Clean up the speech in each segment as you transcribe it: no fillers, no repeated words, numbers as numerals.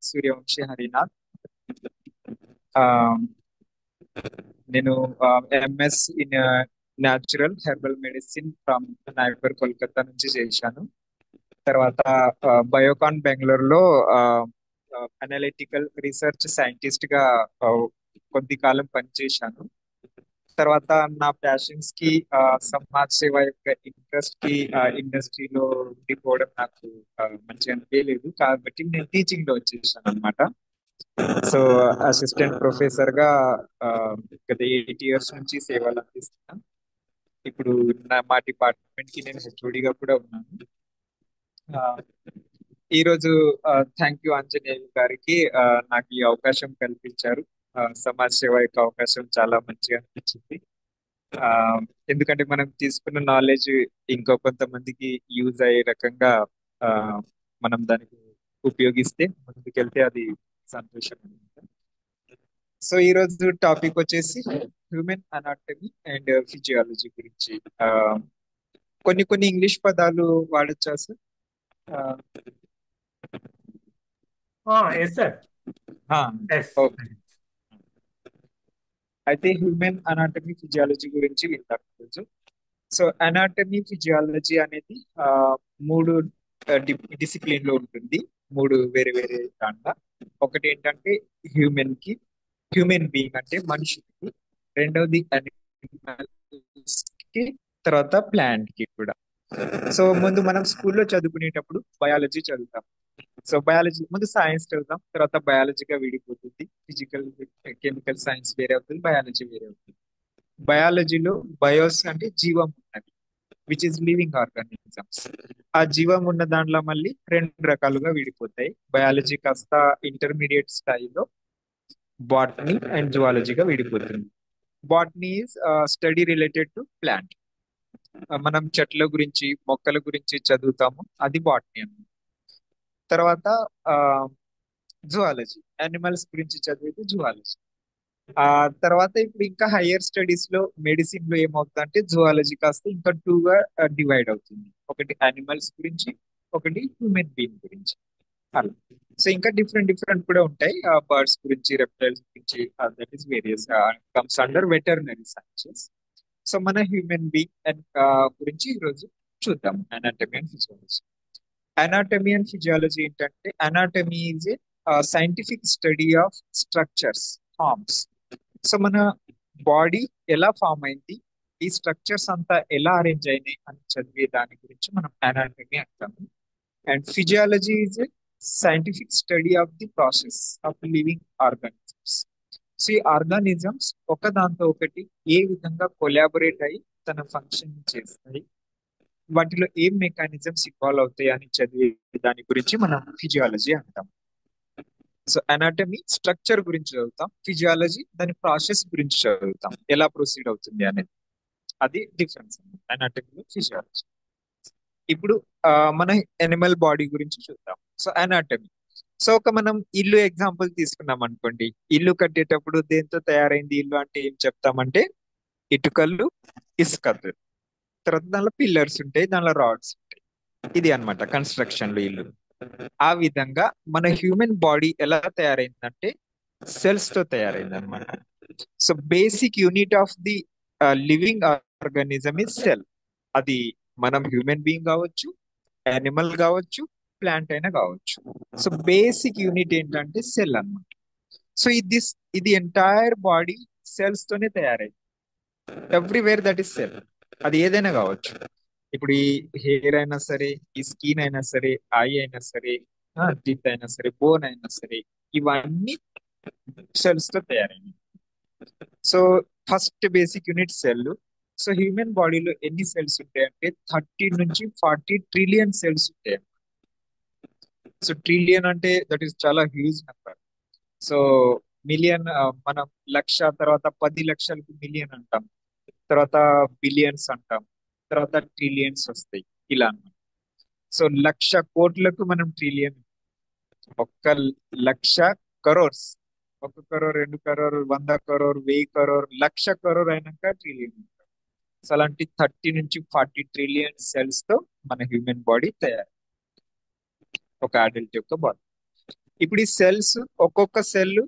సూర్యవంశీ హరినాథ్. ఆ, నేను MS in natural herbal medicine from Nagpur Kolkata నుంచి చేశాను. తర్వాత బయోకాన్ బెంగళూరులో అనలిటికల్ రీసెర్చ్ సైంటిస్ట్ గా ఆ, కొద్ది కాలం పనిచేశాను. తర్వాత నా ప్యాషన్స్ కి సమాజ్ సేవ యొక్క ఇంట్రెస్ట్ కి ఇండస్ట్రీలో ఉండిపోవడం నాకు మంచిగా అనిపించలేదు, కాబట్టి నేను టీచింగ్ లో వచ్చేసాను అనమాట. సో అసిస్టెంట్ ప్రొఫెసర్ గా ఆ, గత 8 ఇయర్స్ నుంచి సేవలు అందిస్తున్నాను. ఇప్పుడు మా డిపార్ట్మెంట్ కి నేను హెచ్ఓడిగా కూడా ఉన్నాను. ఆ, ఈ రోజు థ్యాంక్ యూ ఆంజనేయ గారికి నాకు ఈ అవకాశం కల్పించారు. సమాజ్ సేవ యొక్క అవకాశం చాలా మంచిగా అనిపించింది. ఆ, ఎందుకంటే మనం తీసుకున్న నాలెడ్జ్ ఇంకో కొంతమందికి యూజ్ అయ్యే రకంగా ఆ, మనం దానికి ఉపయోగిస్తే ముందుకెళ్తే అది సంతోషం అన్నమాట. సో ఈ రోజు టాపిక్ వచ్చేసి హ్యూమన్ అనాటమీ అండ్ ఫిజియాలజీ గురించి. ఆ, కొన్ని కొన్ని ఇంగ్లీష్ పదాలు వాడచ్చా సార్? ఆ, ఎస్ సార్. ఆ, ఎస్. ఓకే. అయితే హ్యూమన్ అనాటమీ ఫిజియాలజీ గురించి వింటారు ఈరోజు. సో అనాటమీ ఫిజియాలజీ అనేది మూడు డిసిప్లిన్ లో ఉంటుంది. మూడు వేరే వేరే దాంట్లో. ఒకటి ఏంటంటే హ్యూమన్ కి, హ్యూమన్ బీయింగ్ అంటే మనుషులకి. రెండవది అనిమల్స్ కి. తర్వాత ప్లాంట్ కి కూడా. సో ముందు మనం స్కూల్లో చదువుకునేటప్పుడు బయాలజీ చదువుతాం. సో బయాలజీ ముందు సైన్స్ చదువుతాం, తర్వాత బయాలజీగా విడిపోతుంది. ఫిజికల్, కెమికల్ సైన్స్ వేరే అవుతుంది, బయాలజీ వేరే అవుతుంది. బయాలజీలో బయోస్ అంటే జీవం ఉన్నది, విచ్ ఇస్ లివింగ్ ఆర్గానిజమ్స్. ఆ జీవం ఉన్న దాంట్లో మళ్ళీ రెండు రకాలుగా విడిపోతాయి. బయాలజీ కాస్త ఇంటర్మీడియట్ స్థాయిలో బాటనీ అండ్ జువాలజీగా విడిపోతుంది. Botany is study related to plant. మనం చెట్ల గురించి మొక్కల గురించి చదువుతాము, అది బాటనీ అన్నమాట. తర్వాత జువాలజీ యానిమల్స్ గురించి చదివితే జువాలజీ. ఆ తర్వాత ఇప్పుడు ఇంకా హయ్యర్ స్టడీస్ లో మెడిసిన్ లో ఏమవుతుందంటే జువాలజీ కాస్త ఇంకా టూ గా డివైడ్ అవుతుంది. ఒకటి యానిమల్స్ గురించి, ఒకటి హ్యూమన్ బీయింగ్ గురించి, అలా. సో ఇంకా డిఫరెంట్ డిఫరెంట్ కూడా ఉంటాయి. బర్డ్స్ గురించి, రెప్టైల్స్ గురించి, that is various comes under veterinary sciences. So మన హ్యూమన్ బీయింగ్ అండ్ గురించి ఈరోజు చూద్దాం, anatomy and physiology. Anatomy and physiology ఏంటంటే, anatomy is a scientific study of structures, forms. So మన బాడీ ఎలా ఫామ్ అయింది, ఈ స్ట్రక్చర్స్ అంతా ఎలా అరేంజ్ అయినాయి అని చదివే దాని గురించి మనం అనాటమీ అంటాము. And physiology is a scientific study of the process of living organisms. So ఈ ఆర్గానిజమ్స్ ఒక దాంతో ఒకటి ఏ విధంగా కొలాబరేట్ అయ్యి తన ఫంక్షన్ చేస్తాయి, వాటిలో ఏం మెకానిజమ్స్ ఇన్వాల్వ్ అవుతాయి అని చదివే దాని గురించి మనం ఫిజియాలజీ అంటాం. సో అనాటమీ స్ట్రక్చర్ గురించి చదువుతాం, ఫిజియాలజీ దాని ప్రాసెస్ గురించి చదువుతాం, ఎలా ప్రొసీడ్ అవుతుంది అనేది. అది డిఫరెన్స్ అనాటమీ ఫిజియాలజీ. ఇప్పుడు మన ఎనిమల్ బాడీ గురించి చూద్దాం. So anatomy. సో ఒక మనం ఇల్లు ఎగ్జాంపుల్ తీసుకున్నాం అనుకోండి. ఇల్లు కట్టేటప్పుడు దేంతో తయారైంది ఇల్లు అంటే ఏం చెప్తామంటే ఇటుకలు, ఇసుకలు. తర్వాత దానిలో పిల్లర్స్ ఉంటాయి, దానిలో రాడ్స్ ఉంటాయి. ఇది అన్నమాట కన్స్ట్రక్షన్ లో ఇల్లు. ఆ విధంగా మన హ్యూమన్ బాడీ ఎలా తయారైందంటే సెల్స్ తో తయారైంది అనమాట. So basic unit of the living organism is cell. అది మనం హ్యూమన్ బీయింగ్ కావచ్చు, యానిమల్ కావచ్చు, ప్లాంట్ అయినా కావచ్చు. సో బేసిక్ యూనిట్ ఏంటంటే సెల్ అన్నమాట. సో ఇది ఎంటైర్ బాడీ సెల్స్ తోనే తయారైంది. Everywhere that is cell. అది ఏదైనా కావచ్చు. ఇప్పుడు ఈ హెయిర్ అయినా సరే, ఈ స్కిన్ అయినా సరే, ఐ అయినా సరే, టీత్ అయినా సరే, బోన్ అయినా సరే, ఇవన్నీ సెల్స్ తో తయారైనవి. So first basic unit cell. So human బాడీలో ఎన్ని సెల్స్ ఉంటాయంటే 30 నుంచి 40 ట్రిలియన్ సెల్స్ ఉంటాయి. సో ట్రిలియన్ అంటే దట్ ఈస్ చాలా హ్యూజ్ నెంబర్. సో మిలియన్, మనం లక్ష, తర్వాత 10 లక్షలకు మిలియన్ అంటాం, తర్వాత బిలియన్స్ అంటాం, తర్వాత ట్రిలియన్స్ వస్తాయి, ఇలా అన్నమాట. సో 1,00,00,000,000కు మనం ట్రిలియన్. 1,00,00,000 కరోర్స్. 1 కరోర్, 2 కరోర్, 100 కరోర్, 1000 కరోర్, 1,00,00,000 కరోర్ అయినాక ట్రిలియన్. సో అలాంటి 30 నుంచి 40 ట్రిలియన్ సెల్స్ తో మన హ్యూమన్ బాడీ తయారు, ఒక అడల్ట్ యొక్క బాడీ. ఇప్పుడు ఈ సెల్స్, ఒక్కొక్క సెల్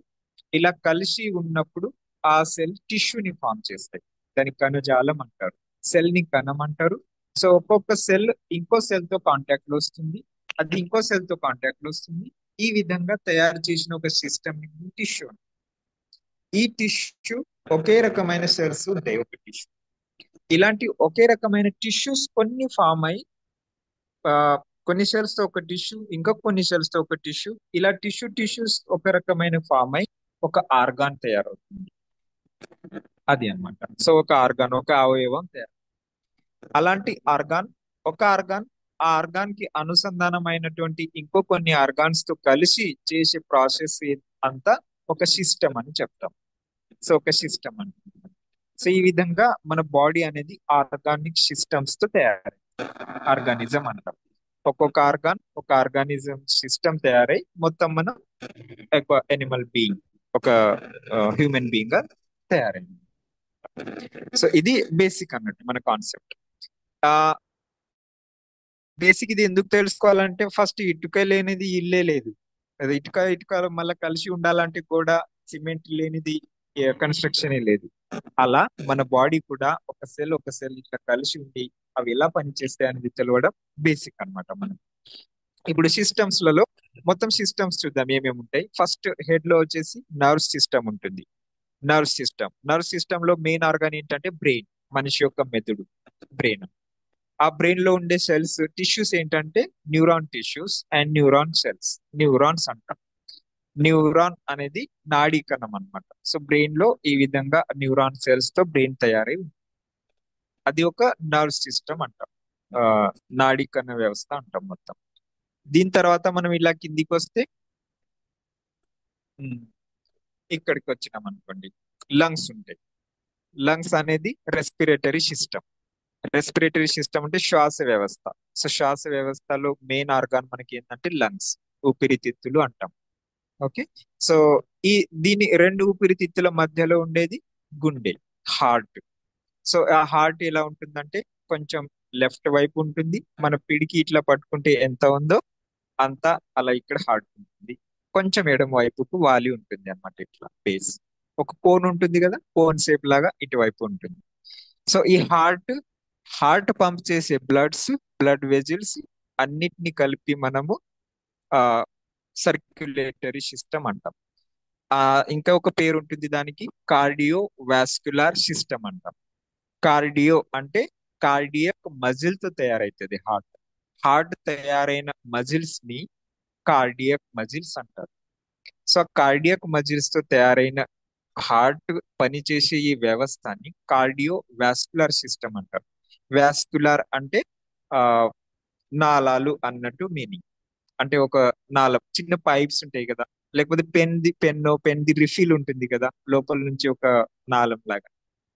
ఇలా కలిసి ఉన్నప్పుడు ఆ సెల్ టిష్యూని ఫామ్ చేస్తాయి. దాని కణజాలం అంటారు, సెల్ ని కణం అంటారు. సో ఒక్కొక్క సెల్ ఇంకో సెల్ తో కాంటాక్ట్ లో వస్తుంది, అది ఇంకో సెల్ తో కాంటాక్ట్ లో వస్తుంది. ఈ విధంగా తయారు చేసిన ఒక సిస్టమ్ టిష్యూ. ఈ టిష్యూ ఒకే రకమైన సెల్స్ ఉంటాయి ఒక టిష్యూ. ఇలాంటి ఒకే రకమైన టిష్యూస్ కొన్ని ఫామ్ అయి ఆ, కొన్ని సెల్స్ తో ఒక టిష్యూ, ఇంకా కొన్ని సెల్స్ తో ఒక టిష్యూ, ఇలా టిష్యూస్ ఒక రకమైన ఫామ్ అయి ఒక ఆర్గాన్ తయారవుతుంది. అది అన్నమాట. సో ఒక ఆర్గాన్, ఒక అవయవం తయారు. అలాంటి ఆర్గాన్, ఒక ఆర్గాన్, ఆ ఆర్గాన్ కి అనుసంధానమైనటువంటి ఇంకో కొన్ని ఆర్గాన్స్ తో కలిసి చేసే ప్రాసెస్ అంతా ఒక సిస్టమ్ అని చెప్తాం. సో ఒక సిస్టమ్ అని. సో ఈ విధంగా మన బాడీ అనేది ఆర్గానిక్ సిస్టమ్స్ తో తయారై ఆర్గానిజం అంటాం. ఒక్కొక్క ఆర్గాన్ ఒక ఆర్గానిజం సిస్టమ్ తయారై మొత్తం మనం ఒక ఎనిమల్ బీయింగ్, ఒక హ్యూమన్ బీయింగ్ గా తయారైంది. సో ఇది బేసిక్ అన్నట్టు మన కాన్సెప్ట్. ఆ బేసిక్ ఇది ఎందుకు తెలుసుకోవాలంటే ఫస్ట్ ఇటుక లేనిది ఇల్లే లేదు. అది ఇటుక ఇటుక మళ్ళీ కలిసి ఉండాలంటే కూడా సిమెంట్ లేనిది కన్స్ట్రక్షన్ లేదు. అలా మన బాడీ కూడా ఒక సెల్ ఇట్లా కలిసి ఉండి అవి ఎలా పనిచేస్తాయి అనేది తెలవడం బేసిక్ అన్నమాట మనం. ఇప్పుడు సిస్టమ్స్ లలో మొత్తం సిస్టమ్స్ చూద్దాం ఏమేమి ఉంటాయి. ఫస్ట్ హెడ్ లో వచ్చేసి నర్వ్ సిస్టమ్ ఉంటుంది. నర్వ్ సిస్టమ్ లో మెయిన్ ఆర్గాన్ ఏంటంటే బ్రెయిన్, మనిషి యొక్క మెదడు, బ్రెయిన్. ఆ బ్రెయిన్ లో ఉండే సెల్స్ టిష్యూస్ ఏంటంటే neuron tissues and neuron cells, neurons అంటాం. న్యూరాన్ అనేది నాడీ కణం అన్నమాట. సో బ్రెయిన్ లో ఈ విధంగా న్యూరాన్ సెల్స్ తో బ్రెయిన్ తయారై ఉంది. అది ఒక నర్వ్ సిస్టమ్ అంటాం. ఆ, నాడీ కణ వ్యవస్థ అంటాం మొత్తం. దీని తర్వాత మనం ఇలా కిందికి వస్తే ఉమ్, ఇక్కడికి వచ్చినాం అనుకోండి, లంగ్స్ ఉంటాయి. లంగ్స్ అనేది రెస్పిరేటరీ సిస్టమ్. రెస్పిరేటరీ సిస్టమ్ అంటే శ్వాస వ్యవస్థ. సో శ్వాస వ్యవస్థలో మెయిన్ ఆర్గాన్ మనకి ఏంటంటే లంగ్స్, ఊపిరితిత్తులు అంటాం. ఓకే. సో ఈ దీని రెండు ఊపిరితిత్తుల మధ్యలో ఉండేది గుండె, హార్ట్. సో ఆ హార్ట్ ఎలా ఉంటుందంటే కొంచెం లెఫ్ట్ వైపు ఉంటుంది. మన పిడికి ఇట్లా పట్టుకుంటే ఎంత ఉందో అంత అలా ఇక్కడ హార్ట్ ఉంటుంది. కొంచెం ఎడమ వైపుకు వాలి ఉంటుంది అన్నమాట. ఇట్లా బేస్ ఒక కోన్ ఉంటుంది కదా, కోన్ షేప్ లాగా ఇటువైపు ఉంటుంది. సో ఈ హార్ట్ పంప్ చేసే బ్లడ్ వెజిల్స్ అన్నిటిని కలిపి మనము ఆ సర్క్యులేటరీ సిస్టమ్ అంటాం. ఆ ఇంకా ఒక పేరు ఉంటుంది దానికి, కార్డియో వాస్కులార్ సిస్టమ్ అంటాం. కార్డియో అంటే కార్డియక్ మజిల్ తో తయారైతుంది హార్ట్. హార్ట్ తయారైన మజిల్స్ ని కార్డియక్ మజిల్స్ అంటారు. సో కార్డియక్ మజిల్స్ తో తయారైన హార్ట్ పనిచేసే ఈ వ్యవస్థని కార్డియో వాస్కులర్ సిస్టమ్ అంటారు. వాస్కులర్ అంటే ఆ నాళాలు అన్నట్టు మీనింగ్. అంటే ఒక నాళం, చిన్న పైప్స్ ఉంటాయి కదా, లేకపోతే పెన్ ది రిఫిల్ ఉంటుంది కదా లోపల నుంచి ఒక నాళం లాగా,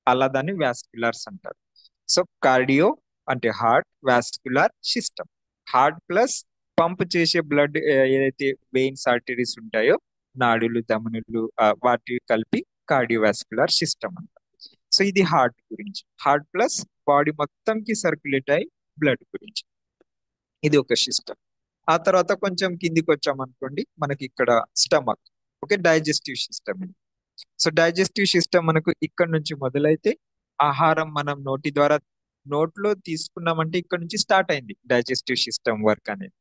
అలా దాన్ని వాస్కులర్స్ అంటారు. సో కార్డియో అంటే heart, vascular system, heart plus pump చేసే బ్లడ్ ఏదైతే వెయిన్స్ ఆర్టరీస్ ఉంటాయో, నాడులు ధమనులు, వాటి కలిపి కార్డియోవాస్కులర్ సిస్టమ్ అంటారు. సో ఇది హార్ట్ గురించి. హార్ట్ ప్లస్ బాడీ మొత్తంకి సర్క్యులేట్ అయ్యి బ్లడ్ గురించి. ఇది ఒక సిస్టమ్. ఆ తర్వాత కొంచెం కిందికి వచ్చాం అనుకోండి, మనకి ఇక్కడ స్టమక్, ఓకే, డైజెస్టివ్ సిస్టమ్ ఇది. సో డైజెస్టివ్ సిస్టమ్ మనకు ఇక్కడ నుంచి మొదలైతే ఆహారం మనం నోటి ద్వారా నోట్లో తీసుకున్నామంటే ఇక్కడ నుంచి స్టార్ట్ అయింది డైజెస్టివ్ సిస్టమ్ వర్క్ అనేది.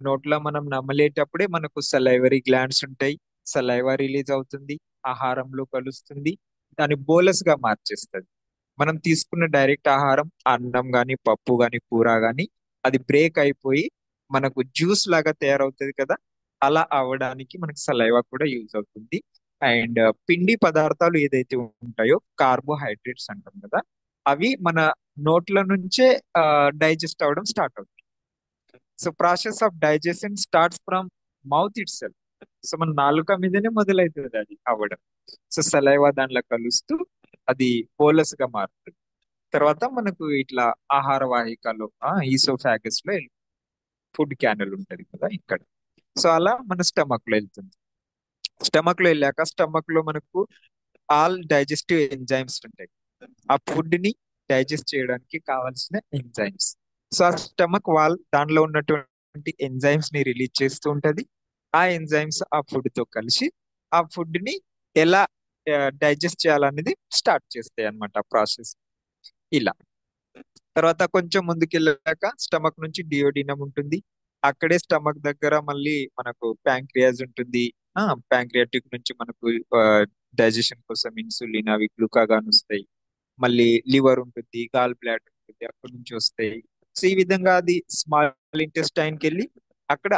నోట్లో మనం నమ్మలేటప్పుడే మనకు సలైవరీ గ్లాండ్స్ ఉంటాయి, సలైవా రిలీజ్ అవుతుంది, ఆహారంలో కలుస్తుంది, దాన్ని బోలస్ గా మార్చేస్తుంది. మనం తీసుకున్న డైరెక్ట్ ఆహారం, అన్నం గాని పప్పు గాని కూర గాని, అది బ్రేక్ అయిపోయి మనకు జ్యూస్ లాగా తయారవుతుంది కదా, అలా అవ్వడానికి మనకు సలైవా కూడా యూజ్ అవుతుంది. అండ్ పిండి పదార్థాలు ఏదైతే ఉంటాయో కార్బోహైడ్రేట్స్ అంటాం కదా, అవి మన నోట్ల నుంచే డైజెస్ట్ అవ్వడం స్టార్ట్ అవుతుంది. So process of digestion starts from mouth it self. So మన నాలుక మీదనే మొదలవుతుంది అది అవ్వడం. సో సలైవా దాంట్లో కలుస్తూ అది బోలస్ గా మారుతుంది. తర్వాత మనకు ఇట్లా ఆహార వాహికలో ఈసోఫాగస్ లో ఫుడ్ క్యానల్ ఉంటది కదా ఇక్కడ. సో అలా మన స్టమక్ లో వెళ్తుంది. స్టమక్ లో వెళ్ళాక స్టమక్ లో మనకు ఆల్ డైజెస్టివ్ ఎంజైమ్స్ ఉంటాయి, ఆ ఫుడ్ ని డైజెస్ట్ చేయడానికి కావాల్సిన ఎంజైమ్స్. సో ఆ స్టమక్ వాల్ దానిలో ఉన్నటువంటి ఎంజైమ్స్ ని రిలీజ్ చేస్తూ ఉంటది. ఆ ఎంజైమ్స్ ఆ ఫుడ్ తో కలిసి ఆ ఫుడ్ ని ఎలా డైజెస్ట్ చేయాలనేది స్టార్ట్ చేస్తాయి అన్నమాట ప్రాసెస్. ఇలా తర్వాత కొంచెం ముందుకెళ్ళాక స్టమక్ నుంచి డియోడినం ఉంటుంది. అక్కడే స్టమక్ దగ్గర మళ్ళీ మనకు ప్యాంక్రియాస్ ఉంటుంది. ప్యాంక్రియాటిక్ నుంచి మనకు డైజెషన్ కోసం ఇన్సులిన్ అవి గ్లూకాగాన్ వస్తాయి. మళ్ళీ లివర్ ఉంటుంది, గాల్ బ్లాడర్ ఉంటుంది, అక్కడి నుంచి వస్తాయి. సో ఈ విధంగా అది స్మాల్ ఇంటెస్టైన్ కి వెళ్ళి అక్కడ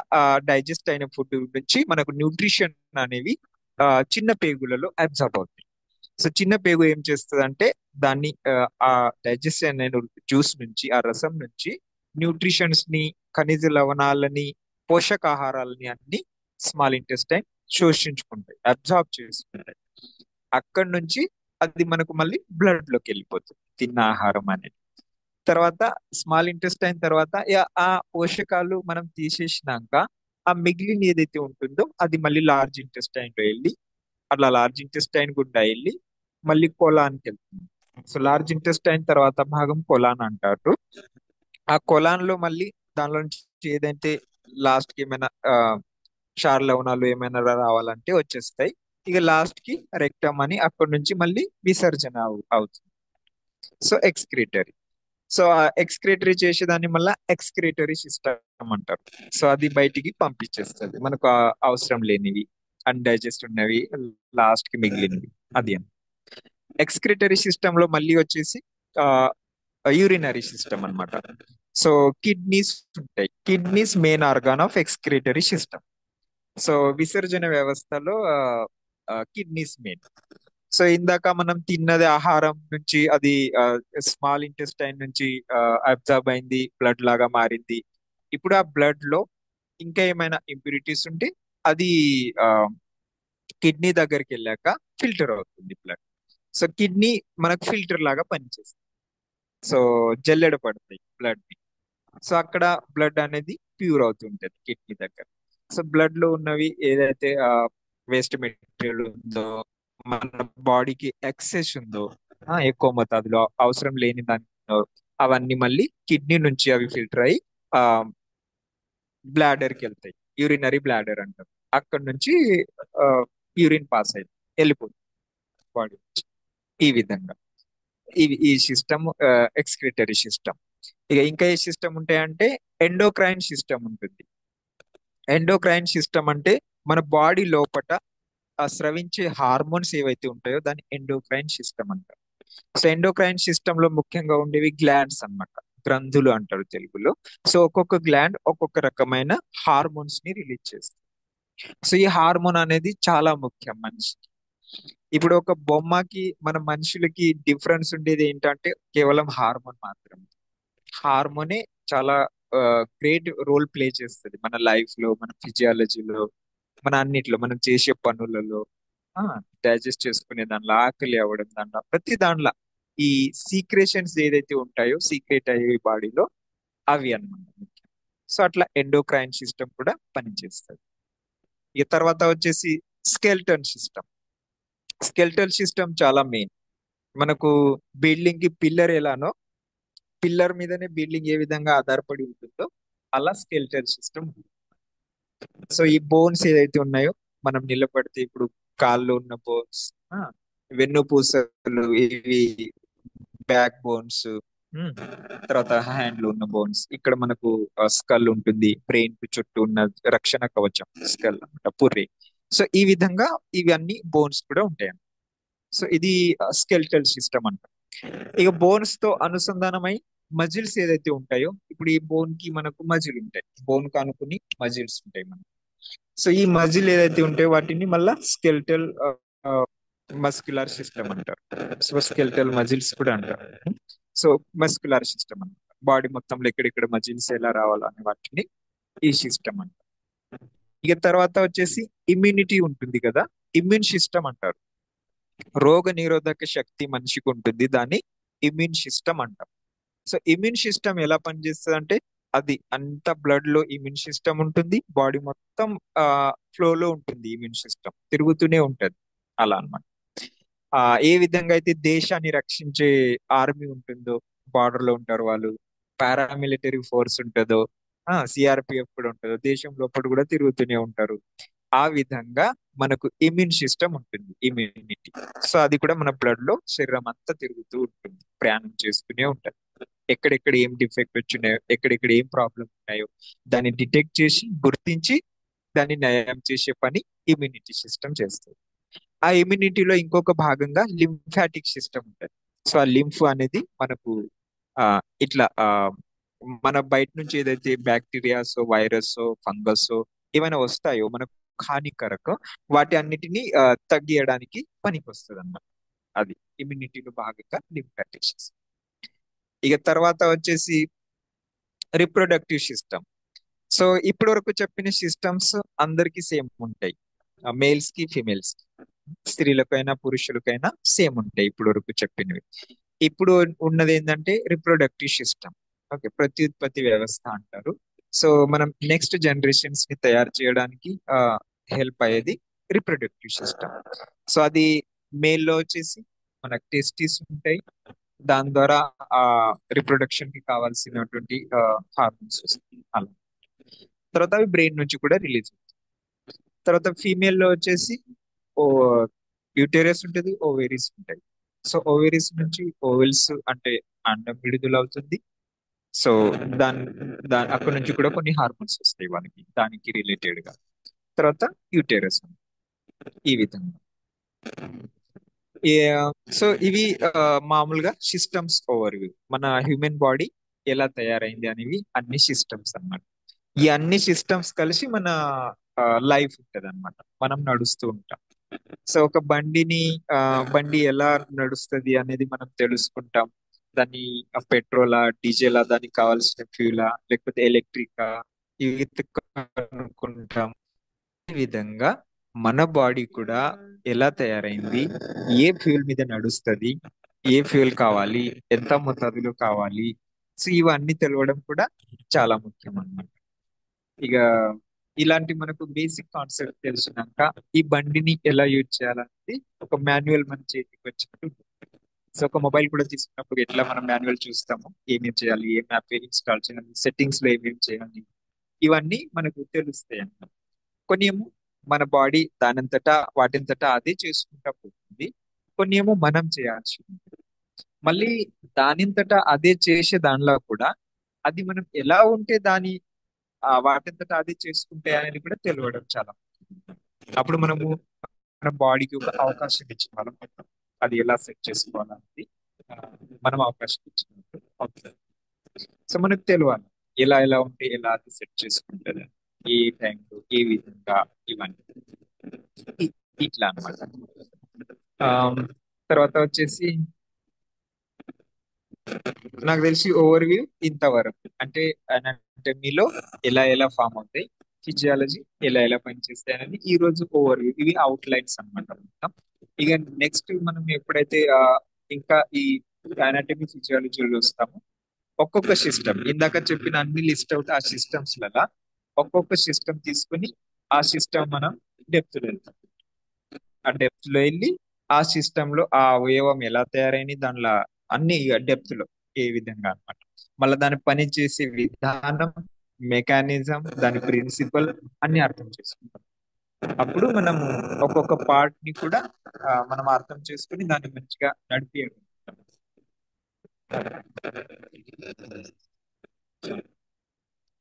డైజెస్ట్ అయిన ఫుడ్ నుంచి మనకు న్యూట్రిషన్ అనేవి ఆ, చిన్న పేగులలో అబ్జర్బ్ అవుతాయి. సో చిన్న పేగు ఏం చేస్తుంది అంటే దాన్ని ఆ డైజెషన్ అయిన జ్యూస్ నుంచి ఆ రసం నుంచి న్యూట్రిషన్స్ ని, ఖనిజ లవణాలని, పోషకాహారాలని అన్ని స్మాల్ ఇంటెస్టైన్ శోషించుకుంటాయి, అబ్జార్బ్ చేసుకుంటాయి. అక్కడి నుంచి అది మనకు మళ్ళీ బ్లడ్ లోకి వెళ్ళిపోతుంది తిన్న ఆహారం అనేది. తర్వాత స్మాల్ ఇంటెస్టైన్ తర్వాత ఆ పోషకాలు మనం తీసేసినాక ఆ మిగిలిన ఏదైతే ఉంటుందో అది మళ్ళీ లార్జ్ ఇంటెస్టైన్ లో వెళ్ళి అట్లా లార్జ్ ఇంటెస్టైన్ గుండా వెళ్ళి మళ్ళీ కొలాన్కి వెళ్తుంది. సో లార్జ్ ఇంటెస్టైన్ తర్వాత భాగం కొలాన్ అంటారు. ఆ కొలాన్ లో మళ్ళీ దానిలో నుంచి ఏదైతే లాస్ట్ కి ఏమైనా క్షార లవణాలు ఏమైనా రావాలంటే వచ్చేస్తాయి. ఇక లాస్ట్ కి రెక్టమ్ అని అక్కడి నుంచి మళ్ళీ విసర్జన అవుతుంది. So excretory. సో ఆ ఎక్స్క్రేటరీ చేసేదాన్ని మళ్ళీ ఎక్స్క్రేటరీ సిస్టమ్ అంటారు. సో అది బయటికి పంపించేస్తుంది మనకు అవసరం లేనివి, అన్డైజెస్ట్ ఉన్నవి, లాస్ట్ కి మిగిలినవి. అది ఎక్స్క్రిటరీ సిస్టమ్ లో మళ్ళీ వచ్చేసి యూరినరీ సిస్టమ్ అన్నమాట. సో కిడ్నీస్ ఉంటాయి. Kidneys main organ of excretory system. So విసర్జన వ్యవస్థలో కిడ్నీస్ మెయిన్. సో ఇందాక మనం తిన్నది ఆహారం నుంచి అది స్మాల్ ఇంటెస్టైన్ నుంచి అబ్జర్బ్ అయింది, బ్లడ్ లాగా మారింది. ఇప్పుడు ఆ బ్లడ్ లో ఇంకా ఏమైనా ఇంప్యూరిటీస్ ఉంటే అది కిడ్నీ దగ్గరికి వెళ్ళాక ఫిల్టర్ అవుతుంది బ్లడ్. సో కిడ్నీ మనకు ఫిల్టర్ లాగా పనిచేస్తుంది. సో జల్లెడ పడతాయి బ్లడ్ ని. సో అక్కడ బ్లడ్ అనేది ప్యూర్ అవుతుంటది కిడ్నీ దగ్గర. సో బ్లడ్ లో ఉన్నవి ఏదైతే వేస్ట్ మెటీరియల్ ఉందో, మన బాడీకి ఎక్సెస్ ఉందో, ఎక్కువ మోతాదులో అవసరం లేని దాని అవన్నీ మళ్ళీ కిడ్నీ నుంచి అవి ఫిల్టర్ అయ్యి ఆ బ్లాడర్ కి వెళ్తాయి. యూరినరీ బ్లాడర్ అంటారు. అక్కడ నుంచి యూరిన్ పాస్ అయి వెళ్ళిపోతుంది బాడీ. ఈ విధంగా ఈ సిస్టమ్ ఎక్స్క్రిటరీ సిస్టమ్. ఇక ఇంకా ఏ సిస్టమ్ ఉంటాయంటే ఎండోక్రైన్ సిస్టమ్ ఉంటుంది. ఎండోక్రైన్ సిస్టమ్ అంటే మన బాడీ లోపట స్రవించే హార్మోన్స్ ఏవైతే ఉంటాయో దాన్ని ఎండోక్రైన్ సిస్టమ్ అంటారు. సో ఎండోక్రైన్ సిస్టమ్ లో ముఖ్యంగా ఉండేవి గ్లాండ్స్ అన్నమాట. గ్రంథులు అంటారు తెలుగులో. సో ఒక్కొక్క గ్లాండ్ ఒక్కొక్క రకమైన హార్మోన్స్ ని రిలీజ్ చేస్తుంది. సో ఈ హార్మోన్ అనేది చాలా ముఖ్యం మనిషికి. ఇప్పుడు ఒక బొమ్మకి మన మనుషులకి డిఫరెన్స్ ఉండేది ఏంటంటే కేవలం హార్మోన్ మాత్రమే. హార్మోనే చాలా గ్రేట్ రోల్ ప్లే చేస్తుంది మన లైఫ్ లో, మన ఫిజియాలజీలో, మన అన్నిట్లో, మనం చేసే పనులలో, డైజెస్ట్ చేసుకునే దాంట్లో, ఆకలి అవ్వడం దాంట్లో, ప్రతి దాంట్లో ఈ సీక్రేషన్స్ ఏదైతే ఉంటాయో సీక్రెట్ అయ్యే బాడీలో అవి అన్నమాట ముఖ్యం. సో అట్లా ఎండోక్రైన్ సిస్టమ్ కూడా పనిచేస్తుంది. ఇక తర్వాత వచ్చేసి స్కెల్టన్ సిస్టమ్. స్కెల్టల్ సిస్టమ్ చాలా మెయిన్. మనకు బిల్డింగ్ కి పిల్లర్ ఎలానో, పిల్లర్ మీదనే బిల్డింగ్ ఏ విధంగా ఆధారపడి ఉంటుందో అలా స్కెల్టల్ సిస్టమ్. సో ఈ బోన్స్ ఏదైతే ఉన్నాయో మనం నిలబడితే ఇప్పుడు కాళ్ళు ఉన్న బోన్స్, వెన్నుపూసలు, ఇవి బ్యాక్ బోన్స్, తర్వాత హ్యాండ్లు ఉన్న బోన్స్, ఇక్కడ మనకు స్కల్ ఉంటుంది, బ్రెయిన్ కు చుట్టూ ఉన్న రక్షణ కవచం స్కల్ అన్నమాట, పుర్రే. సో ఈ విధంగా ఇవన్నీ బోన్స్ కూడా ఉంటాయి. సో ఇది స్కెల్టల్ సిస్టమ్ అంట. ఇక బోన్స్ తో అనుసంధానమై మజిల్స్ ఏదైతే ఉంటాయో, ఇప్పుడు ఈ బోన్ కి మనకు మజిల్ ఉంటాయి, బోన్ కు అనుకుని మజిల్స్ ఉంటాయి మనకు. సో ఈ మజిల్ ఏదైతే ఉంటాయో వాటిని మళ్ళా స్కెల్టల్ మస్క్యులర్ సిస్టమ్ అంటారు. సో స్కెల్టల్ మజిల్స్ కూడా అంటారు. సో మస్క్యులర్ సిస్టమ్ అన్నమాట. బాడీ మొత్తంలో ఎక్కడెక్కడ మజిల్స్ ఎలా రావాలనే వాటిని ఈ సిస్టమ్ అంటారు. ఇక తర్వాత వచ్చేసి ఇమ్యూనిటీ ఉంటుంది కదా, ఇమ్యూన్ సిస్టమ్ అంటారు. రోగ నిరోధక శక్తి మనిషికి ఉంటుంది, దాన్ని ఇమ్యూన్ సిస్టమ్ అంటాం. సో ఇమ్యూన్ సిస్టమ్ ఎలా పనిచేస్తుంది అంటే అది అంత బ్లడ్ లో ఇమ్యూన్ సిస్టమ్ ఉంటుంది, బాడీ మొత్తం ఫ్లో లో ఉంటుంది, ఇమ్యూన్ సిస్టమ్ తిరుగుతూనే ఉంటది అలా అన్నమాట. ఏ విధంగా అయితే దేశాన్ని రక్షించే ఆర్మీ ఉంటుందో, బార్డర్ లో ఉంటారు వాళ్ళు, పారామిలిటరీ ఫోర్స్ ఉంటుందో, సిఆర్పిఎఫ్ కూడా ఉంటుంది, దేశం లోపల కూడా తిరుగుతూనే ఉంటారు. ఆ విధంగా మనకు ఇమ్యూన్ సిస్టమ్ ఉంటుంది, ఇమ్యూనిటీ. సో అది కూడా మన బ్లడ్ లో శరీరం అంతా తిరుగుతూ ఉంటుంది, ప్రయాణం చేస్తూనే ఉంటుంది. ఎక్కడెక్కడ ఏం డిఫెక్ట్ వచ్చినాయో, ఎక్కడెక్కడ ఏం ప్రాబ్లమ్ ఉన్నాయో దాన్ని డిటెక్ట్ చేసి గుర్తించి దాన్ని నయం చేసే పని ఇమ్యూనిటీ సిస్టమ్ చేస్తుంది. ఆ ఇమ్యూనిటీలో ఇంకొక భాగంగా లింఫాటిక్ సిస్టమ్ ఉంటుంది. సో ఆ లింఫ్ అనేది మనకు ఆ ఇట్లా మన బయట నుంచి ఏదైతే బ్యాక్టీరియాస్, వైరస్, ఫంగస్ ఏమైనా వస్తాయో మనకు హానికరకం, వాటి అన్నిటిని తగ్గియడానికి పనికి వస్తుంది అన్నమాట. అది ఇమ్యూనిటీలో భాగంగా లింఫాటిక్ సిస్టమ్. ఇక తర్వాత వచ్చేసి రిప్రొడక్టివ్ సిస్టమ్. సో ఇప్పటి వరకు చెప్పిన సిస్టమ్స్ అందరికి సేమ్ ఉంటాయి, మేల్స్ కి ఫిమేల్స్ కి, స్త్రీలకైనా పురుషులకైనా సేమ్ ఉంటాయి ఇప్పుడు వరకు చెప్పినవి. ఇప్పుడు ఉన్నది ఏంటంటే రిప్రొడక్టివ్ సిస్టమ్. ఓకే, ప్రత్యుత్పత్తి వ్యవస్థ అంటారు. సో మనం నెక్స్ట్ జనరేషన్స్ ని తయారు చేయడానికి హెల్ప్ అయ్యేది రిప్రొడక్టివ్ సిస్టమ్. సో అది మేల్లో వచ్చేసి మనకు టెస్టిస్ ఉంటాయి, దాని ద్వారా ఆ రిప్రొడక్షన్ కి కావాల్సినటువంటి హార్మోన్స్ వస్తాయి అలా. తర్వాత అవి బ్రెయిన్ నుంచి కూడా రిలీజ్ అవుతాయి. తర్వాత ఫీమేల్ లో వచ్చేసి ఓ యూటెరస్ ఉంటుంది, ఓవేరీస్ ఉంటాయి. సో ఓవేరీస్ నుంచి ఓవెల్స్ అంటే అండం విడుదల అవుతుంది. సో దాని దాని అక్కడ నుంచి కూడా కొన్ని హార్మోన్స్ వస్తాయి వాళ్ళకి, దానికి రిలేటెడ్ గా. తర్వాత యూటెరస్ ఈ విధంగా. సో ఇవి మామూలుగా సిస్టమ్స్ ఓవర్వ్యూ, మన హ్యూమన్ బాడీ ఎలా తయారైంది అనేవి అన్ని సిస్టమ్స్ అన్నమాట. ఈ అన్ని సిస్టమ్స్ కలిసి మన లైఫ్ ఉంటది అనమాట, మనం నడుస్తూ ఉంటాం. సో ఒక ఆ, బండి ఎలా నడుస్తుంది అనేది మనం తెలుసుకుంటాం. దాన్ని పెట్రోలా, డీజిలా, దానికి కావాల్సిన ఫ్యూలా, లేకపోతే ఎలక్ట్రికా, ఇవి కనుక్కుంటాం. ఈ విధంగా మన బాడీ కూడా ఎలా తయారైంది, ఏ ఫ్యూల్ మీద నడుస్తుంది, ఏ ఫ్యూల్ కావాలి, ఎంత మోతాదులో కావాలి, సో ఇవన్నీ తెలవడం కూడా చాలా ముఖ్యం అన్నమాట. ఇక ఇలాంటి మనకు బేసిక్ కాన్సెప్ట్ తెలిసినాక ఈ బండిని ఎలా యూజ్ చేయాలనేది ఒక మాన్యువల్ మన చేతికి వచ్చినట్టు. సో ఒక మొబైల్ కూడా తీసుకున్నప్పుడు ఎట్లా మనం మాన్యువల్ చూస్తాము, ఏమేం చేయాలి, ఏం యాప్ ఇన్స్టాల్ చేయాలి, సెట్టింగ్స్ లో ఏమేం చేయాలి, ఇవన్నీ మనకు తెలుస్తాయి అన్నమాట. కొన్ని ఏమో మన బాడీ దానంతటా వాటింతటా అదే చేసుకుంటా పోతుంది, కొన్ని ఏమో మనం చేయాల్సి ఉంటుంది. మళ్ళీ దానింతటా అదే చేసే దానిలో కూడా అది మనం ఎలా ఉంటే దాని వాటింతటా అదే చేసుకుంటే అనేది కూడా తెలియడం చాలా ముఖ్యం. అప్పుడు మనము మన బాడీకి ఒక అవకాశం ఇచ్చిన వాళ్ళం అవుతాం. అది ఎలా సెట్ చేసుకోవాలనేది ఆ, మనం అవకాశం ఇచ్చినట్టు అవుతుంది. సో మనకు తెలియాలి ఎలా ఎలా ఉంటే ఎలా అది సెట్ చేసుకుంటుంది, ఏ టైంలో ఏ విధంగా, ఇవన్నీ ఇ- ఇట్లా అనమాట. తర్వాత వచ్చేసి నాకు తెలిసి ఓవర్వ్యూ ఇంతవరకు. అంటే అనాటమీలో ఎలా ఎలా ఫామ్ అవుతాయి, ఫిజియాలజీ ఎలా ఎలా పనిచేస్తాయి అనేది ఈ రోజు ఓవర్వ్యూ, ఇవి అవుట్ లైన్స్ అనమాట మొత్తం. ఇక నెక్స్ట్ మనం ఎప్పుడైతే ఇంకా ఈ అనాటమీ ఫిజియాలజీలో వస్తామో ఒక్కొక్క సిస్టమ్ ఇందాక చెప్పిన అన్ని లిస్ట్ అవుట్ ఆ సిస్టమ్స్ లలో ఒక్కొక్క సిస్టమ్ తీసుకుని ఆ సిస్టమ్ మనం డెప్త్ లో వెళ్తాం. ఆ డెప్త్ లో వెళ్ళి ఆ సిస్టమ్ లో ఆ అవయవం ఎలా తయారైంది దానిలో అన్ని డెప్త్ లో ఏ విధంగా అన్నమాట. మళ్ళీ దాని పని చేసే విధానం, మెకానిజం, దాని ప్రిన్సిపల్ అన్ని అర్థం చేసుకుంటాం. అప్పుడు మనం ఒక్కొక్క పార్ట్ ని కూడా మనం అర్థం చేసుకుని దాన్ని మంచిగా నడిపేయడం.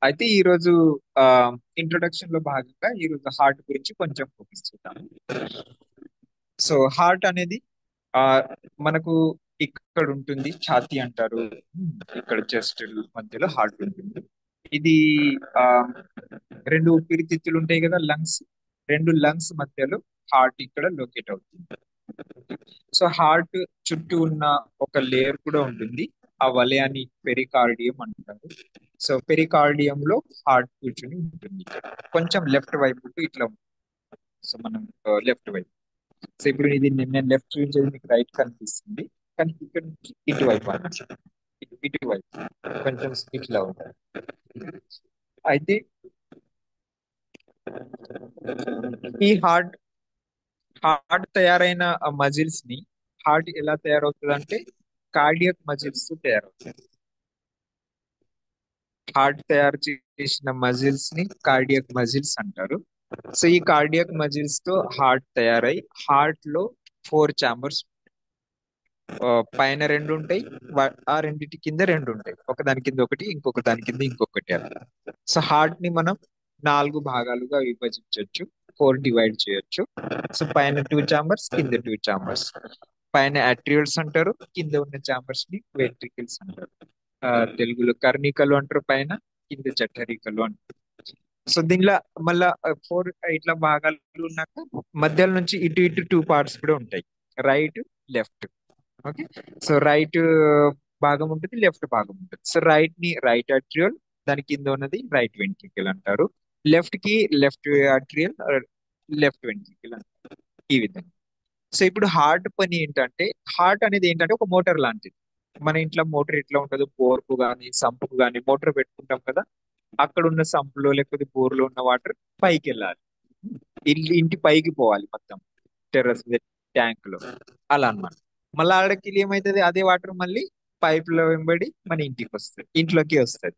అయితే ఈ రోజు ఆ ఇంట్రొడక్షన్ లో భాగంగా ఈ రోజు హార్ట్ గురించి కొంచెం ఫోకస్ చేద్దాం. సో హార్ట్ అనేది ఆ మనకు ఇక్కడ ఉంటుంది, ఛాతీ అంటారు. ఇక్కడ చెస్ట్ మధ్యలో హార్ట్ ఉంటుంది. ఇది ఆ రెండు ఊపిరితిత్తులు ఉంటాయి కదా, లంగ్స్. రెండు లంగ్స్ మధ్యలో హార్ట్ ఇక్కడ లొకేట్ అవుతుంది. సో హార్ట్ చుట్టూ ఉన్న ఒక లేయర్ కూడా ఉంటుంది, ఆ వలయాన్ని పెరికార్డియం అంటారు. సో పెరికార్డియం లో హార్ట్ కూర్చుని ఉంటుంది, కొంచెం లెఫ్ట్ వైపు ఇట్లా ఉంటుంది. సో మనం లెఫ్ట్ వైపు. సో ఇప్పుడు ఇది నేను లెఫ్ట్ చూపించేది మీకు రైట్ కనిపిస్తుంది, కానీ ఇక్కడ నుంచి ఇటువైపు అన్నమాట. ఇటువైపు కొంచెం ఇట్లా ఉంటుంది. అయితే ఈ హార్ట్ తయారైన మజిల్స్ ని, హార్ట్ ఎలా తయారవుతుంది అంటే కార్డియక్ మజిల్స్ తో తయారవుతుంది. హార్ట్ తయారు చేసిన మజిల్స్ ని కార్డియక్ మజిల్స్ అంటారు. సో ఈ కార్డియక్ మజిల్స్ తో హార్ట్ తయారై హార్ట్ లో 4 ఛాంబర్స్, పైన రెండు ఉంటాయి, ఆ రెండిటి కింద రెండు ఉంటాయి, ఒక దాని కింద ఒకటి, ఇంకొక దాని కింద ఇంకొకటి అలా. సో హార్ట్ ని మనం 4 భాగాలుగా విభజించవచ్చు, 4 డివైడ్ చేయొచ్చు. సో పైన 2 ఛాంబర్స్, కింద 2 ఛాంబర్స్. పైన అట్రియోల్స్ అంటారు, కింద ఉన్న ఛాంబర్స్ ని వెంట్రికల్స్ అంటారు. ఆ, తెలుగులో కర్ణికలు అంటారు పైన, కింద జఠరికలు అంటారు. సో దీనిలో మళ్ళా 4 ఇట్లా భాగాలు ఉన్నాక మధ్యలో నుంచి ఇటు ఇటు 2 పార్ట్స్ కూడా ఉంటాయి, right, left. Okay. So right భాగం ఉంటుంది, లెఫ్ట్ భాగం ఉంటుంది. సో రైట్ ని రైట్ అట్రియోల్, దాని కింద ఉన్నది రైట్ వెంట్రికల్ అంటారు. లెఫ్ట్ కి లెఫ్ట్ అట్రియోల్, లెఫ్ట్ వెంట్రికల్ అంటారు. ఈ విధంగా. సో ఇప్పుడు హార్ట్ పని ఏంటంటే, హార్ట్ అనేది ఏంటంటే ఒక మోటార్ లాంటిది. మన ఇంట్లో మోటార్ ఎట్లా ఉంటుందో, బోర్కు కానీ సంపుకు కానీ మోటార్ పెట్టుకుంటాం కదా, అక్కడ ఉన్న సంపులో లేకపోతే బోర్లో ఉన్న వాటర్ పైకి వెళ్ళాలి, ఇంటి పైకి పోవాలి మొత్తం, టెర్రస్ ట్యాంక్ లో, అలా అన్నమాట. మళ్ళీ ఆడకి ఏమైతుంది, అదే వాటర్ మళ్ళీ పైప్ లో వెంబడి మన ఇంటికి వస్తుంది, ఇంట్లోకి వస్తుంది.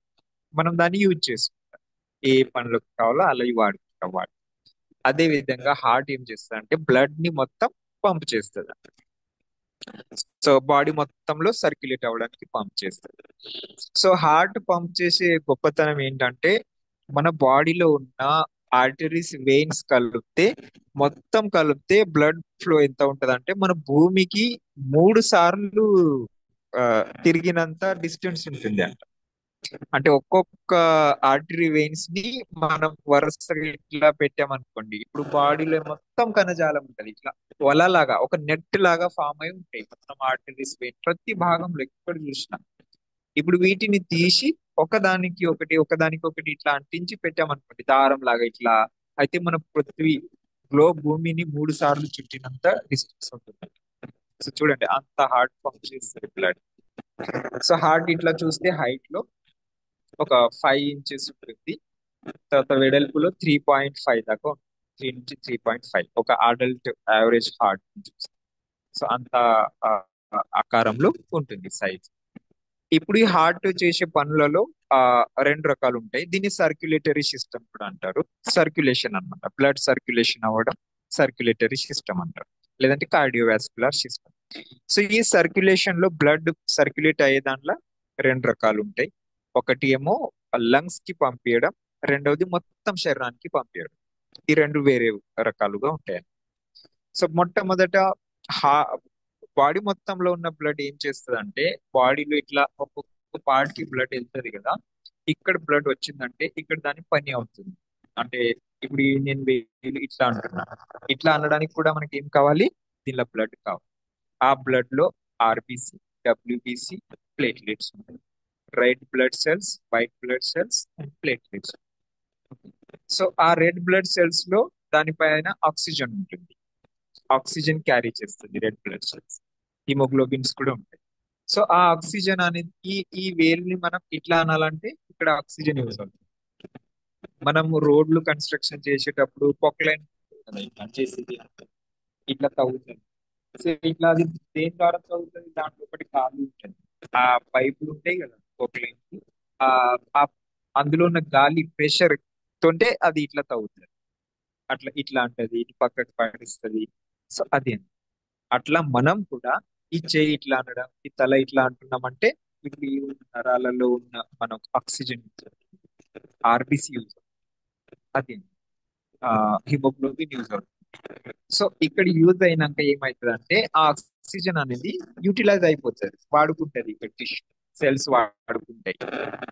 మనం దాన్ని యూజ్ చేసుకుంటాం, ఏ పనులకు కావాలో అలా వాడుకుంటాం వాటర్. అదే విధంగా హార్ట్ ఏం చేస్తుంది అంటే బ్లడ్ ని మొత్తం పంప్ చేస్తుంది. సో బాడీ మొత్తంలో సర్క్యులేట్ అవ్వడానికి పంప్ చేస్తుంది. సో హార్ట్ పంప్ చేసే గొప్పతనం ఏంటంటే, మన బాడీలో ఉన్న ఆర్టరీస్, వెయిన్స్ మొత్తం కలిపితే బ్లడ్ ఫ్లో ఎంత ఉంటది అంటే, మన భూమికి 3 సార్లు ఆ, తిరిగినంత డిస్టెన్స్ ఉంటుంది అంట. అంటే ఒక్కొక్క ఆర్టరీ వెయిన్స్ ని మనం వరుసగా ఇట్లా పెట్టామనుకోండి, ఇప్పుడు బాడీలో మొత్తం కణజాలం ఉంటది, ఇట్లా వలలాగా ఒక నెట్ లాగా ఫామ్ అయి ఉంటాయి మొత్తం ఆర్టరీస్, వెయిన్ ప్రతి భాగంలో ఎక్కడ చూసినా. ఇప్పుడు వీటిని తీసి ఒకదానికి ఒకటి ఒకదానికి ఒకటి ఇట్లా అంటించి పెట్టామనుకోండి, దారం లాగా ఇట్లా, అయితే మన పృథ్వీ భూమిని 3 సార్లు చుట్టినంత డిస్టెన్స్ ఉంటుంది. సో చూడండి, అంత హార్ట్ పంప్ చేస్తుంది బ్లడ్. సో హార్ట్ ఇట్లా చూస్తే హైట్ లో ఒక 5 ఇంచెస్ ఉంటుంది, తర్వాత వెడల్పులో 3.5 దాకా ఉంటుంది. 3 నుంచి 3.5 ఒక అడల్ట్ యావరేజ్ హార్ట్. సో అంత ఆ, ఆకారంలో ఉంటుంది సైజ్. ఇప్పుడు ఈ హార్ట్ చేసే పనులలో ఆ 2 రకాలు ఉంటాయి. దీన్ని సర్క్యులేటరీ సిస్టమ్ కూడా అంటారు. సర్క్యులేషన్ అన్నమాట, బ్లడ్ సర్క్యులేషన్ అవ్వడం సర్క్యులేటరీ సిస్టమ్ అంటారు, లేదంటే కార్డియోవాస్కులర్ సిస్టమ్. సో ఈ సర్క్యులేషన్ లో బ్లడ్ సర్క్యులేట్ అయ్యే దాంట్లో 2 రకాలు ఉంటాయి. ఒకటి ఏమో లంగ్స్ కి పంపించడం, రెండవది మొత్తం శరీరానికి పంపించడం. ఈ రెండు వేరే రకాలుగా ఉంటాయి. సో మొట్టమొదట హా బాడీ మొత్తంలో ఉన్న బ్లడ్ ఏం చేస్తుంది అంటే, బాడీలో ఇట్లా ఒక్కొక్క పార్ట్ కి బ్లడ్ వెళ్తుంది కదా, ఇక్కడ బ్లడ్ వచ్చిందంటే ఇక్కడ దాని పని అవుతుంది. అంటే ఇప్పుడు నేను ఇట్లా అంటున్నా, ఇట్లా అనడానికి కూడా మనకి ఏం కావాలి, దీనిలో బ్లడ్ కావాలి. ఆ బ్లడ్ లో ఆర్బిసి, డబ్ల్యూబిసి, ప్లేట్లెట్స్ ఉంటాయి. Red blood cells, white blood cells and platelets. So ఆ రెడ్ బ్లడ్ సెల్స్ లో దానిపైన ఆక్సిజన్ ఉంటుంది, ఆక్సిజన్ క్యారీ చేస్తుంది రెడ్ బ్లడ్ సెల్స్. హిమోగ్లోబిన్స్ కూడా ఉంటాయి. సో ఆ ఆక్సిజన్ అనేది ఈ వేల్ని మనం ఇట్లా అనాలంటే ఇక్కడ ఆక్సిజన్ యూజ్ అవుతుంది. మనం రోడ్లు కన్స్ట్రక్షన్ చేసేటప్పుడు పొక్లైన్ ఇట్లా చేసేది ఇట్లా తవ్వుతుంది. సో ఇట్లా అది దేని ద్వారా తవ్వుతుంది, దాంట్లో ఒకటి కాలు ఉంటుంది, ఆ పైపులు ఉంటాయి కదా పొక్లైన్ కి, ఆ ఆ- అందులో ఉన్న గాలి ప్రెషర్ తోటే అది ఇట్లా తవ్వుతుంది. అట్లా ఇట్లా అంటది, ఇటు పక్కకి పడిస్తుంది. సో అది అట్లా మనం కూడా ఈ చేయి ఇట్లా అనడం, ఈ తల ఇట్లా అంటున్నామంటే ఇప్పుడు ఈ నరాలలో ఉన్న మనం ఆక్సిజన్ ఆర్బిసి యూజ్, అది హిమోగ్లోబిన్ యూజ్ అవుతుంది. సో ఇక్కడ యూజ్ అయినాక ఏమవుతుంది అంటే, ఆ ఆక్సిజన్ అనేది యూటిలైజ్ అయిపోతుంది, వాడుకుంటది ఇక్కడ టిష్యూ సెల్స్ వాడుకుంటాయి.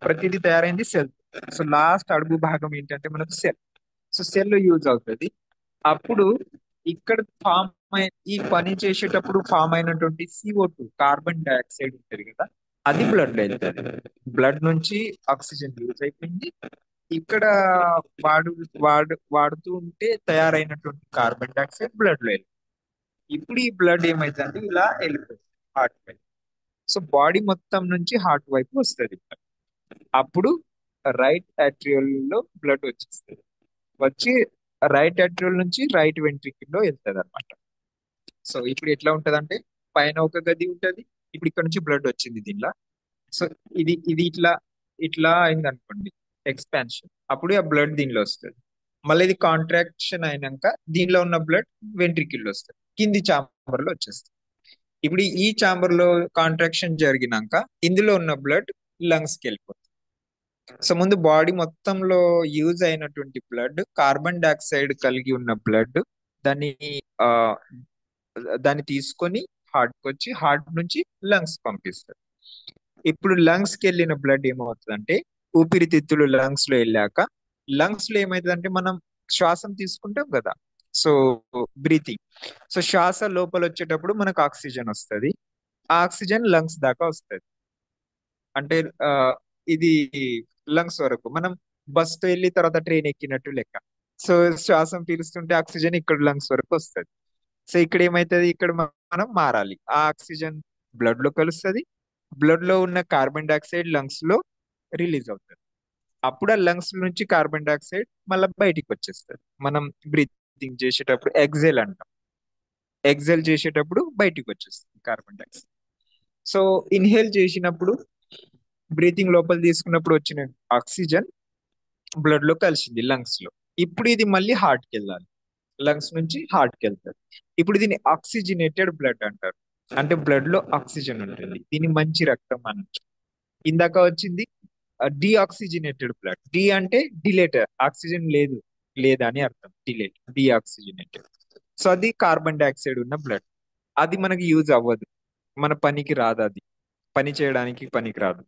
ప్రతిదీ తయారైంది సెల్. సో లాస్ట్ అడుగు భాగం ఏంటంటే మనకు సెల్. సో సెల్ యూజ్ అవుతుంది. అప్పుడు ఇక్కడ ఈ పని చేసేటప్పుడు ఫామ్ అయినటువంటి CO2, కార్బన్ డైఆక్సైడ్ ఉంటుంది కదా, అది బ్లడ్ లో వెళ్తుంది. బ్లడ్ నుంచి ఆక్సిజన్ యూజ్ అయిపోయింది, ఇక్కడ వాడుతూ ఉంటే తయారైనటువంటి కార్బన్ డైఆక్సైడ్ బ్లడ్ లో వెళ్తుంది. ఇప్పుడు ఈ బ్లడ్ ఏమైతుందంటే ఇలా వెళ్ళిపోతుంది హార్ట్ వైపు. సో బాడీ మొత్తం నుంచి హార్ట్ వైపు వస్తుంది. అప్పుడు రైట్ atrial లో బ్లడ్ వచ్చేస్తుంది, వచ్చి రైట్ atrial నుంచి రైట్ వెంట్రికల్ లో వెళ్తుంది అనమాట. సో ఇప్పుడు ఎట్లా ఉంటది అంటే, పైన ఒక గది ఉంటది, ఇప్పుడు ఇక్కడ నుంచి బ్లడ్ వచ్చింది దీనిలో. సో ఇది ఇది ఇట్లా ఇట్లా అయింది అనుకోండి, ఎక్స్పాన్షన్, అప్పుడు ఆ బ్లడ్ దీనిలో వస్తుంది. మళ్ళీ ఇది కాంట్రాక్షన్ అయినాక దీనిలో ఉన్న బ్లడ్ వెంట్రికిల్ వస్తుంది, కింది చాంబర్ లో వచ్చేస్తుంది. ఇప్పుడు ఈ చాంబర్ లో కాంట్రాక్షన్ జరిగినాక ఇందులో ఉన్న బ్లడ్ లంగ్స్ కి వెళ్ళిపోతుంది. సో ముందు బాడీ మొత్తంలో యూజ్ అయినటువంటి బ్లడ్, కార్బన్ డైఆక్సైడ్ కలిగి ఉన్న బ్లడ్, దాన్ని ఆ దాన్ని తీసుకొని హార్ట్ కి వచ్చి హార్ట్ నుంచి లంగ్స్ పంపిస్తారు. ఇప్పుడు లంగ్స్ కి వెళ్ళిన బ్లడ్ ఏమవుతుందంటే, ఊపిరితిత్తులు లంగ్స్ లో వెళ్ళాక లంగ్స్ లో ఏమవుతుందంటే, మనం శ్వాసం తీసుకుంటాం కదా, సో బ్రీతింగ్. సో శ్వాస లోపల వచ్చేటప్పుడు మనకు ఆక్సిజన్ వస్తుంది, ఆ ఆక్సిజన్ లంగ్స్ దాకా వస్తుంది. అంటే ఆ, ఇది లంగ్స్ వరకు మనం బస్ తో వెళ్ళి తర్వాత ట్రైన్ ఎక్కినట్టు లెక్క. సో శ్వాసం పీలుస్తుంటే ఆక్సిజన్ ఇక్కడ లంగ్స్ వరకు వస్తుంది. సో ఇక్కడ ఏమైతుంది, ఇక్కడ మనం మారాలి, ఆ ఆక్సిజన్ బ్లడ్ లో కలుస్తుంది, బ్లడ్ లో ఉన్న కార్బన్ డైఆక్సైడ్ లంగ్స్ లో రిలీజ్ అవుతుంది. అప్పుడు ఆ లంగ్స్ నుంచి కార్బన్ డైఆక్సైడ్ మళ్ళీ బయటికి వచ్చేస్తుంది. మనం బ్రీతింగ్ చేసేటప్పుడు ఎగ్జేల్ అంటాం, ఎగ్జేల్ చేసేటప్పుడు బయటికి వచ్చేస్తుంది కార్బన్ డైఆక్సైడ్. సో ఇన్హేల్ చేసినప్పుడు, బ్రీతింగ్ లోపల తీసుకున్నప్పుడు వచ్చిన ఆక్సిజన్ బ్లడ్ లో కలిసింది లంగ్స్ లో. ఇప్పుడు ఇది మళ్ళీ హార్ట్ కి వెళ్ళాలి, లంగ్స్ నుంచి హార్ట్ కి వెళ్తారు. ఇప్పుడు దీన్ని ఆక్సిజనేటెడ్ బ్లడ్ అంటారు. అంటే బ్లడ్ లో ఆక్సిజన్ ఉంటుంది, దీని మంచి రక్తం అనొచ్చు. ఇందాక వచ్చింది డిఆక్సిజనేటెడ్ బ్లడ్. డి అంటే డిలేటర్, ఆక్సిజన్ లేదు లేదా అని అర్థం, డిలేట్, డిఆక్సిజనేటెడ్. సో అది కార్బన్ డైఆక్సైడ్ ఉన్న బ్లడ్, అది మనకి యూజ్ అవ్వదు, మన పనికి రాదు, అది పని చేయడానికి పనికి రాదు.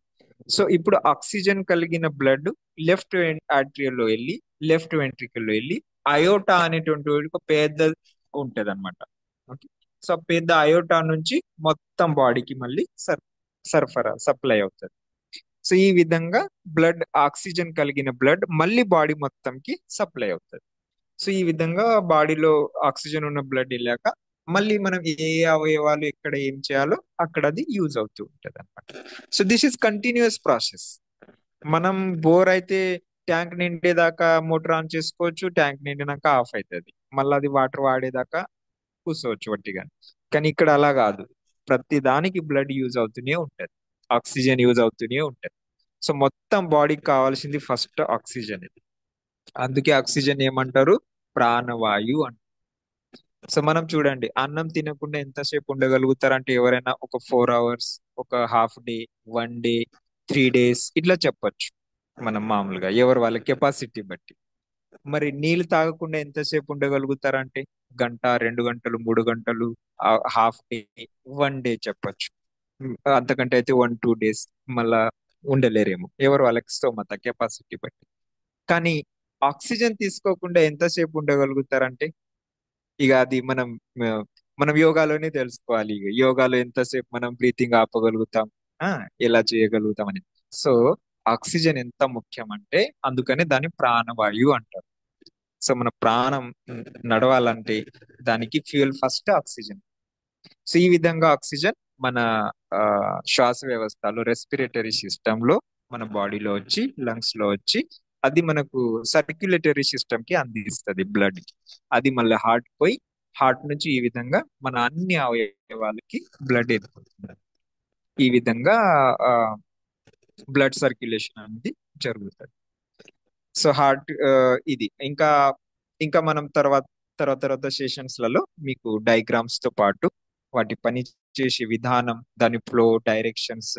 సో ఇప్పుడు ఆక్సిజన్ కలిగిన బ్లడ్ లెఫ్ట్ ఆట్రియల్లో వెళ్ళి లెఫ్ట్ వెంట్రికల్లో వెళ్ళి అయోటా అనేటువంటి ఒక పెద్ద ఉంటది అనమాట. ఓకే. సో పెద్ద అయోటా నుంచి మొత్తం బాడీకి మళ్ళీ సరఫరా సప్లై అవుతుంది. సో ఈ విధంగా బ్లడ్, ఆక్సిజన్ కలిగిన బ్లడ్ మళ్ళీ బాడీ మొత్తంకి సప్లై అవుతుంది. సో ఈ విధంగా బాడీలో ఆక్సిజన్ ఉన్న బ్లడ్ వెళ్ళాక మళ్ళీ మనం ఏ అవయవాలు ఎక్కడ ఏం చేయాలో అక్కడ అది యూజ్ అవుతూ ఉంటది అనమాట. So this is continuous process. మనం బోర్ అయితే ట్యాంక్ నిండేదాకా మోటార్ ఆన్ చేసుకోవచ్చు, ట్యాంక్ నిండినాక ఆఫ్ అవుతుంది, మళ్ళీ అది వాటర్ వాడేదాకా కూర్చోవచ్చు వట్టిగా. కానీ ఇక్కడ అలా కాదు, ప్రతి దానికి బ్లడ్ యూజ్ అవుతూనే ఉంటది, ఆక్సిజన్ యూజ్ అవుతూనే ఉంటది. సో మొత్తం బాడీకి కావాల్సింది ఫస్ట్ ఆక్సిజన్. ఇది అందుకే ఆక్సిజన్ ఏమంటారు, ప్రాణవాయు అంటారు. సో మనం చూడండి, అన్నం తినకుండా ఎంతసేపు ఉండగలుగుతారంటే ఎవరైనా ఒక 4 అవర్స్, ఒక హాఫ్ డే, 1 డే, 3 డేస్ ఇట్లా చెప్పొచ్చు మనం మామూలుగా ఎవరు వాళ్ళ కెపాసిటీ బట్టి. మరి నీళ్ళు తాగకుండా ఎంతసేపు ఉండగలుగుతారంటే గంట, 2 గంటలు, 3 గంటలు, హాఫ్ డే, 1 డే చెప్పొచ్చు. అంతకంటే అయితే 1-2 డేస్ మళ్ళా ఉండలేరేమో, ఎవరు వాళ్ళకి స్తోమత కెపాసిటీ బట్టి. కానీ ఆక్సిజన్ తీసుకోకుండా ఎంతసేపు ఉండగలుగుతారంటే ఇక అది ఆ, మనం యోగాలోనే తెలుసుకోవాలి. ఇక యోగాలో ఎంతసేపు మనం బ్రీతింగ్ ఆపగలుగుతాం, ఆ ఎలా చేయగలుగుతాం అని. సో ఆక్సిజన్ ఎంత ముఖ్యం అంటే అందుకనే దాన్ని ప్రాణవాయువు అంటారు. సో మన ప్రాణం నడవాలంటే దానికి ఫ్యూయల్ ఫస్ట్ ఆక్సిజన్. సో ఈ విధంగా ఆక్సిజన్ మన ఆ, శ్వాస వ్యవస్థలో, రెస్పిరేటరీ సిస్టమ్ లో మన బాడీలో వచ్చి లంగ్స్ లో వచ్చి అది మనకు సర్క్యులేటరీ సిస్టమ్ కి అందిస్తుంది బ్లడ్ కి. అది మళ్ళీ హార్ట్ పోయి హార్ట్ నుంచి ఈ విధంగా మన అన్ని అవయవాలకి బ్లడ్ వెళ్ళిపోతుంది. ఈ విధంగా బ్లడ్ సర్క్యులేషన్ అనేది జరుగుతుంది. సో హార్ట్ ఇది ఇంకా ఇంకా మనం తర్వాత తర్వాత తర్వాత సెషన్స్ లలో మీకు డయాగ్రామ్స్ తో పాటు వాటి పని చేసే విధానం, దాని ఫ్లో, డైరెక్షన్స్,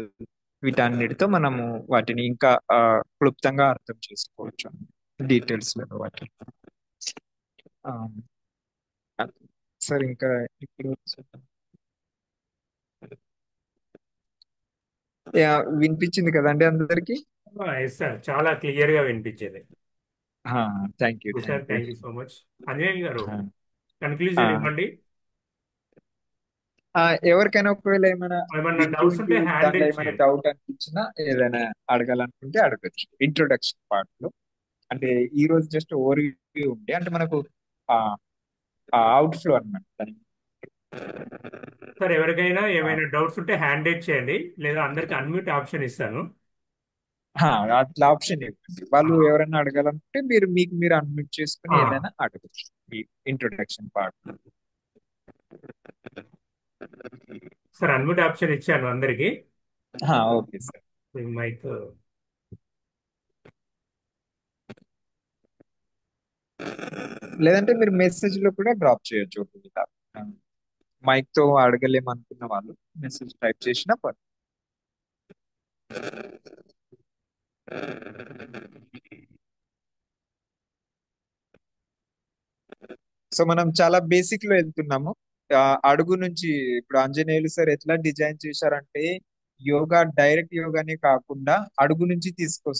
వీటన్నిటితో మనము వాటిని ఇంకా క్లుప్తంగా అర్థం చేసుకోవచ్చు డీటెయిల్స్ లో వాటి. ఆ, సార్ ఇంకా ఇప్పుడు వినిపించింది కదండి అందరికి? ఎస్ సార్, చాలా క్లియర్ గా వినిపించేది. Thank you, sir, thank you. Thank you so much. Anjaneyulu garu, conclusion ఇవ్వండి. ఎవరికైనా ఒకవేళ ఏమైనా ఏమన్నా వింటూ డౌట్స్ వింటూ ఉంటే హ్యాండ్ దాంట్లో రైజ్ ఏమైనా చేయండి. డౌట్ అనిపించినా ఏదైనా అడగాలనుకుంటే అడగచ్చు ఇంట్రొడక్షన్ పార్ట్ లో. అంటే ఈ రోజు జస్ట్ ఓవర్ వ్యూ ఉండే, అంటే మనకు అవుట్ ఫ్లో అన్నమాట దాని. సార్, ఎవరికైనా ఆ, ఏమైనా డౌట్స్ ఉంటే హ్యాండ్ రైజ్ చేయండి, లేదా అందరికి అన్మ్యూట్ ఆప్షన్ ఇస్తాను. అట్లా ఆప్షన్ ఇవ్వండి, వాళ్ళు ఎవరైనా అడగాలనుకుంటే మీరు మీకు మీరు అన్మ్యూట్ చేసుకుని ఏదైనా అడగచ్చు ఈ introduction part. Sir, unmute option ఇచ్చాను అందరికి. Okay sir. మైక్ లేదంటే మీరు మెసేజ్ లో కూడా డ్రాప్ చేయొచ్చు ఒకవేళ మైక్ తో అడగలేము అనుకున్న వాళ్ళు మెసేజ్ టైప్ చేసినా పర్లేదు. సో మనం చాలా బేసిక్ లో వెళ్తున్నాము. అడుగు నుంచి ఇప్పుడు ఆంజనేయులు సార్ ఎట్లా డిజైన్ చేశారంటే యోగా డైరెక్ట్ యోగానే కాకుండా అడుగు నుంచి తీసుకొస్తారు.